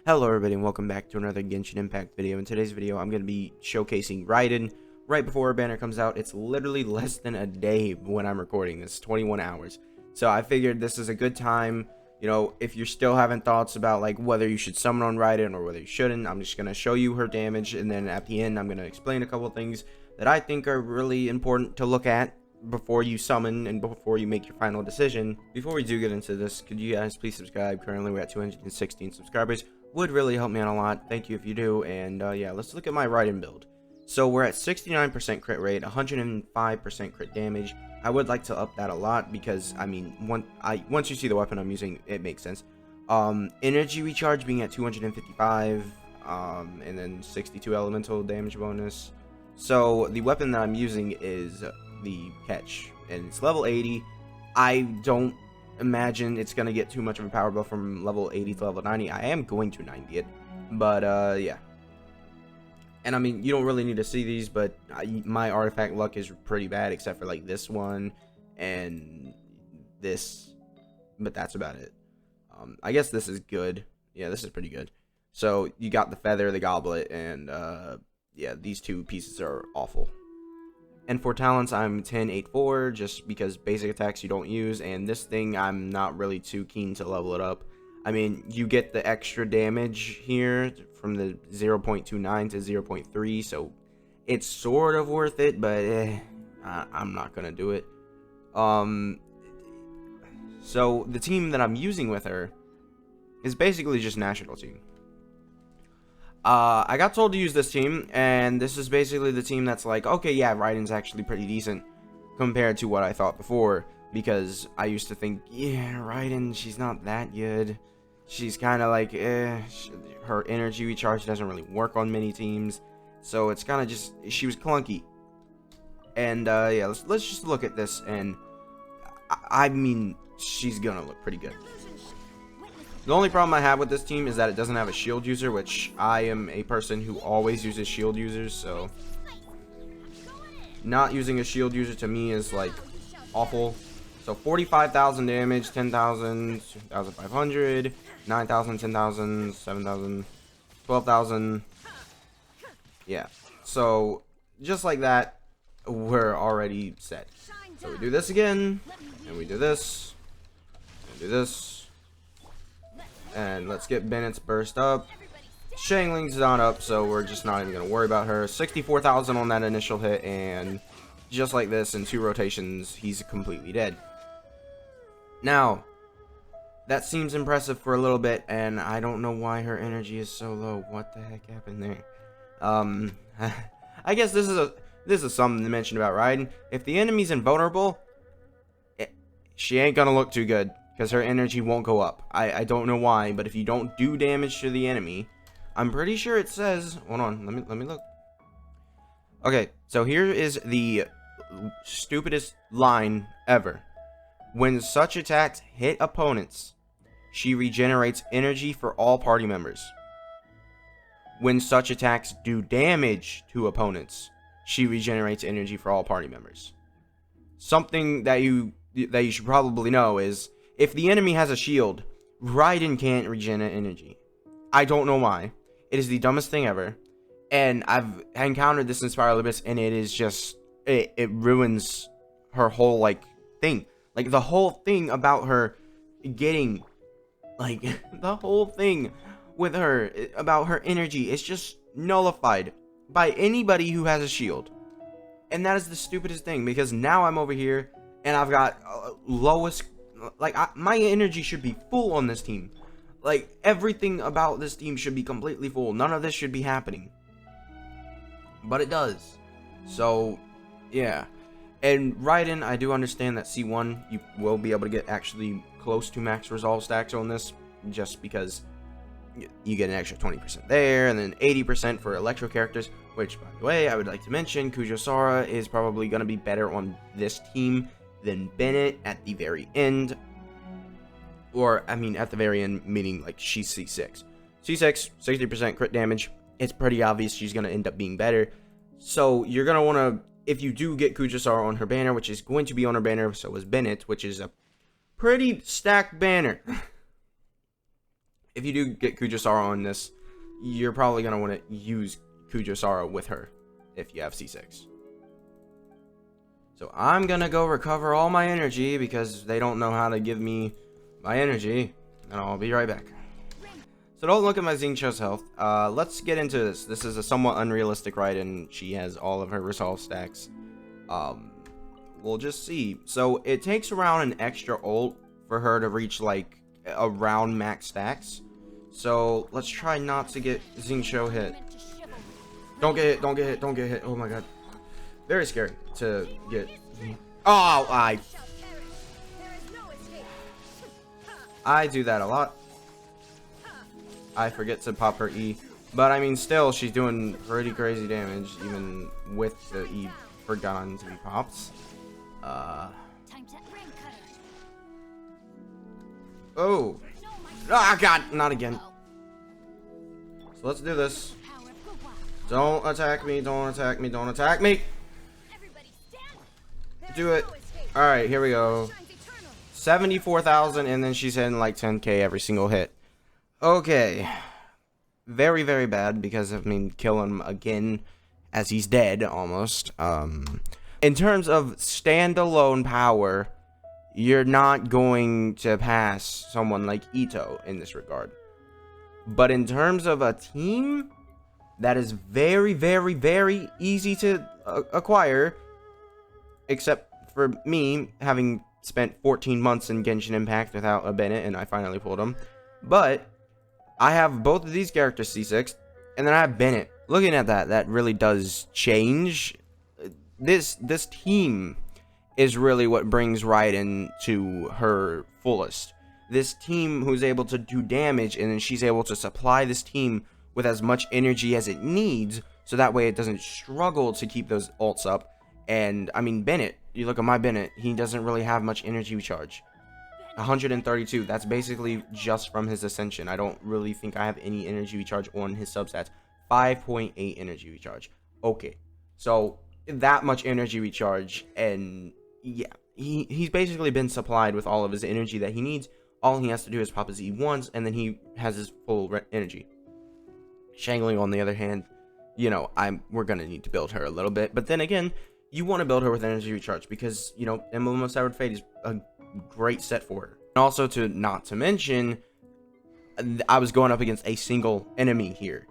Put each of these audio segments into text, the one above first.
Hello everybody and welcome back to another Genshin Impact video. In today's video I'm going to be showcasing Raiden right before our banner comes out. It's literally less than a day when I'm recording this, 21 hours. So I figured this is a good time, you know, if you're still having thoughts about like whether you should summon on Raiden or whether you shouldn't. I'm just going to show you her damage, and then at the end I'm going to explain a couple of things that I think are really important to look at before you summon and before you make your final decision. Before we do get into this, could you guys please subscribe? Currently we're at 216 subscribers. Would really help me out a lot. Thank you if you do. And yeah, let's look at my Raiden build. So we're at 69% crit rate, 105% crit damage. I would like to up that a lot because I mean, once you see the weapon I'm using, it makes sense. Energy recharge being at 255, and then 62 elemental damage bonus. So the weapon that I'm using is the catch, and it's level 80. I don't imagine it's gonna get too much of a power buff from level 80 to level 90. I am going to 90 it, but yeah. And I mean, you don't really need to see these, but my artifact luck is pretty bad except for like this one and this, but that's about it. I guess this is good. Yeah, this is pretty good. So you got the feather, the goblet, and yeah, these two pieces are awful. And for talents, I'm 10-8-4, just because basic attacks you don't use, and this thing I'm not really too keen to level it up. I mean, you get the extra damage here from the 0.29 to 0.3, so it's sort of worth it, but I'm not gonna do it. So the team that I'm using with her is basically just national team. I got told to use this team, and this is basically the team that's like, okay, yeah, Raiden's actually pretty decent compared to what I thought before, because I used to think, yeah, Raiden, she's not that good. She's kind of like, her energy recharge doesn't really work on many teams, so it's kind of just, she was clunky. And yeah, let's just look at this, and I mean, she's gonna look pretty good. The only problem I have with this team is that it doesn't have a shield user, which I am a person who always uses shield users, so not using a shield user to me is like awful. So 45,000 damage, 10,000, 2,500, 9,000, 10,000, 7,000, 12,000. Yeah, so just like that, we're already set. So we do this again, and we do this, and do this. And let's get Bennett's burst up. Shangling's not up, so we're just not even going to worry about her. 64,000 on that initial hit, and just like this, in 2 rotations, he's completely dead. Now, that seems impressive for a little bit, and I don't know why her energy is so low. What the heck happened there? I guess this is something to mention about Raiden. If the enemy's invulnerable, she ain't going to look too good, because her energy won't go up. I don't know why, but if you don't do damage to the enemy, I'm pretty sure it says, hold on, let me look. Okay, so here is the stupidest line ever. When such attacks hit opponents, she regenerates energy for all party members. When such attacks do damage to opponents, she regenerates energy for all party members. Something that you should probably know is, if the enemy has a shield, Raiden can't regenerate energy. I don't know why. It is the dumbest thing ever. And I've encountered this in Spiral Abyss, and it is just, it ruins her whole, like, thing. Like, the whole thing about her getting, like, the whole thing with her, about her energy, is just nullified by anybody who has a shield. And that is the stupidest thing, because now I'm over here, and I've got lowest, like, my energy should be full on this team. Like, everything about this team should be completely full. None of this should be happening. But it does. So, yeah. And Raiden, I do understand that C1, you will be able to get actually close to max resolve stacks on this, just because you get an extra 20% there, and then 80% for electro characters, which, by the way, I would like to mention, Kujo-Sara is probably going to be better on this team than Bennett at the very end. Or, I mean, at the very end, meaning like she's C6. C6, 60% crit damage. It's pretty obvious she's going to end up being better. So, you're going to want to, if you do get Kujo-Sara on her banner, which is going to be on her banner, so is Bennett, which is a pretty stacked banner. if you do get Kujusara on this, you're probably going to want to use Kujusara with her if you have C6. So I'm going to go recover all my energy because they don't know how to give me my energy, and I'll be right back. So don't look at my Xingqiu's health. Let's get into this. This is a somewhat unrealistic Raiden. She has all of her resolve stacks. We'll just see. So it takes around an extra ult for her to reach like around max stacks. So let's try not to get Xingqiu hit. Don't get hit, don't get hit, don't get hit. Oh my god. Very scary to get. Oh, I do that a lot. I forget to pop her E. But I mean, still, she's doing pretty crazy damage, even with the E forgotten to be popped. Oh. Ah, God, not again. So let's do this. Don't attack me, don't attack me, don't attack me. Do it. Alright, here we go. 74,000, and then she's hitting like 10k every single hit. Okay. Very, very bad, because, I mean, kill him again as he's dead, almost. In terms of standalone power, you're not going to pass someone like Ito in this regard. But in terms of a team, that is very, very, very easy to acquire. Except for me, having spent 14 months in Genshin Impact without a Bennett, and I finally pulled him. But I have both of these characters C6, and then I have Bennett. Looking at that, that really does change. This team is really what brings Raiden to her fullest. This team who's able to do damage, and then she's able to supply this team with as much energy as it needs, so that way it doesn't struggle to keep those ults up. And, I mean, Bennett, you look at my Bennett, he doesn't really have much energy recharge. 132, that's basically just from his ascension. I don't really think I have any energy recharge on his substats. 5.8 energy recharge. Okay, so that much energy recharge, and yeah, he's basically been supplied with all of his energy that he needs. All he has to do is pop his E once, and then he has his full energy. Shangling, on the other hand, you know, we're gonna need to build her a little bit, but then again, you want to build her with energy recharge because, you know, Emblem of Severed Fate is a great set for her. And also, not to mention, I was going up against a single enemy here.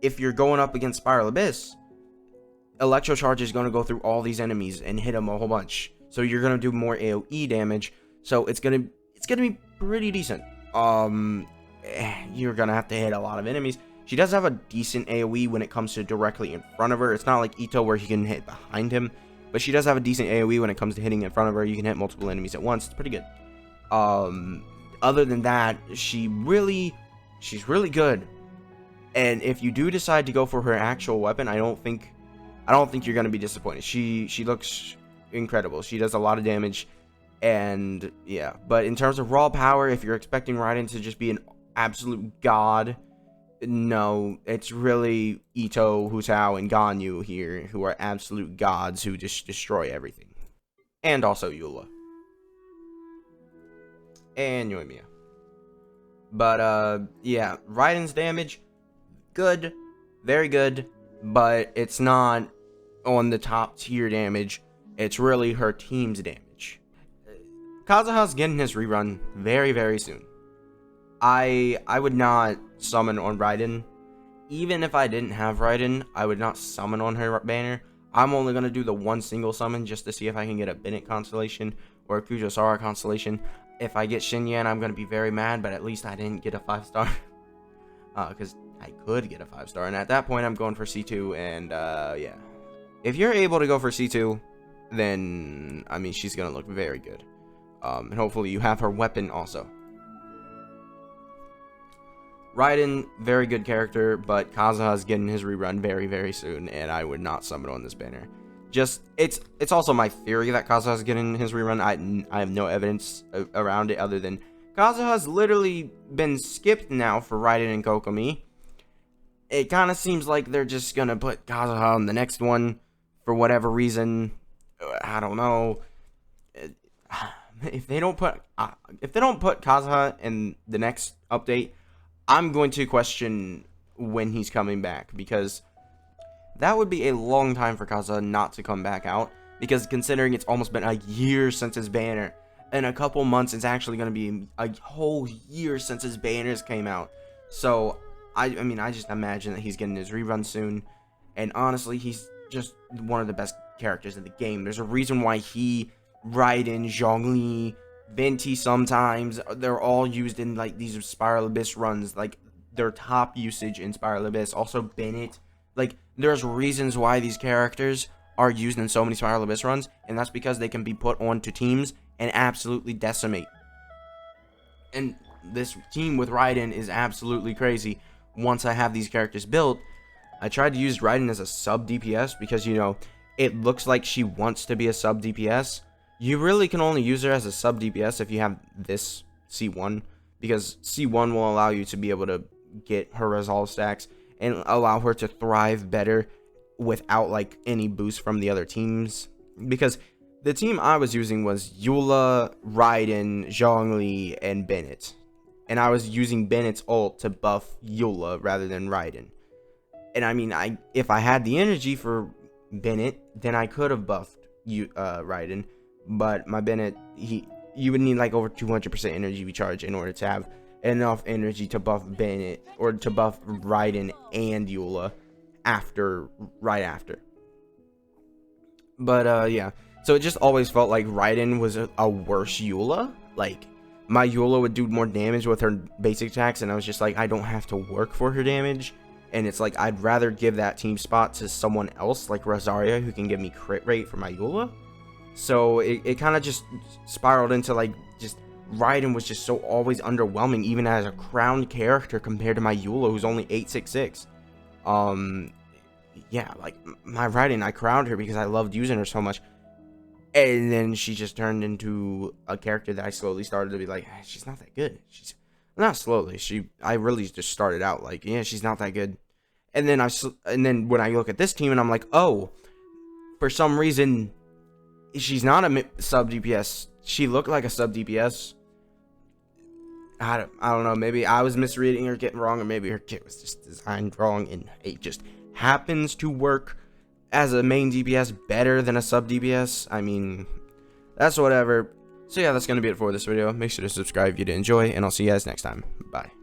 If you're going up against Spiral Abyss, Electro Charge is going to go through all these enemies and hit them a whole bunch. So you're going to do more AoE damage. So it's gonna be pretty decent. You're gonna have to hit a lot of enemies. She does have a decent AoE when it comes to directly in front of her. It's not like Ito where he can hit behind him, but she does have a decent AoE when it comes to hitting in front of her. You can hit multiple enemies at once. It's pretty good. Other than that, she's really good. And if you do decide to go for her actual weapon, I don't think you're gonna be disappointed. She looks incredible. She does a lot of damage, and yeah. But in terms of raw power, if you're expecting Raiden to just be an absolute god, no, it's really Ito, Hutao, and Ganyu here who are absolute gods who just destroy everything. And also Eula. And Yoimiya. But, yeah, Raiden's damage, good, very good, but it's not on the top tier damage. It's really her team's damage. Kazuha's getting his rerun very, very soon. I would not summon on Raiden. Even if I didn't have Raiden, I would not summon on her banner. I'm only going to do the one single summon just to see if I can get a Bennett constellation or a Kujusara constellation. If I get Shinyan, I'm going to be very mad, but at least I didn't get a 5-star. Because I could get a 5-star, and at that point I'm going for C2, and yeah. If you're able to go for C2, then, I mean, she's going to look very good. And hopefully you have her weapon also. Raiden, very good character, but Kazuha's getting his rerun very, very soon, and I would not summon on this banner. Just, it's also my theory that Kazuha's getting his rerun. I have no evidence around it other than Kazuha's literally been skipped now for Raiden and Kokomi. It kind of seems like they're just gonna put Kazuha on the next one for whatever reason. I don't know. if they don't put Kazuha in the next update, I'm going to question when he's coming back, because that would be a long time for Kazuha not to come back out, because considering it's almost been a year since his banner, in a couple months it's actually going to be a whole year since his banners came out. So I mean, I just imagine that he's getting his rerun soon, and honestly, he's just one of the best characters in the game. There's a reason why he, Raiden, Zhongli, Venti sometimes, they're all used in like these Spiral Abyss runs, like their top usage in Spiral Abyss. Also Bennett, like there's reasons why these characters are used in so many Spiral Abyss runs, and that's because they can be put onto teams and absolutely decimate. And this team with Raiden is absolutely crazy. Once I have these characters built, I tried to use Raiden as a sub DPS because, you know, it looks like she wants to be a sub DPS. You really can only use her as a sub DPS if you have this C1, because C1 will allow you to be able to get her resolve stacks and allow her to thrive better without like any boost from the other teams. Because the team I was using was Eula, Raiden, Zhongli, and Bennett, and I was using Bennett's ult to buff Eula rather than Raiden. And I mean, if I had the energy for Bennett, then I could have buffed Raiden, but my Bennett, you would need like over 200% energy recharge in order to have enough energy to buff Bennett or to buff Raiden and Eula right after. But yeah, so it just always felt like Raiden was a worse Eula. Like my Eula would do more damage with her basic attacks, and I was just like, I don't have to work for her damage. And it's like, I'd rather give that team spot to someone else like Rosaria, who can give me crit rate for my Eula. So it kind of just spiraled into like, just Raiden was just so always underwhelming, even as a crowned character compared to my Eula, who's only 866. Yeah, like my Raiden, I crowned her because I loved using her so much. And then she just turned into a character that I slowly started to be like, she's not that good. She's not slowly. I really just started out like, yeah, she's not that good. And then when I look at this team and I'm like, oh, for some reason, she's not a sub DPS. She looked like a sub DPS. I don't know. Maybe I was misreading her kit wrong, or maybe her kit was just designed wrong, and it just happens to work as a main DPS better than a sub DPS. I mean, that's whatever. So yeah, that's going to be it for this video. Make sure to subscribe if you did enjoy, and I'll see you guys next time. Bye.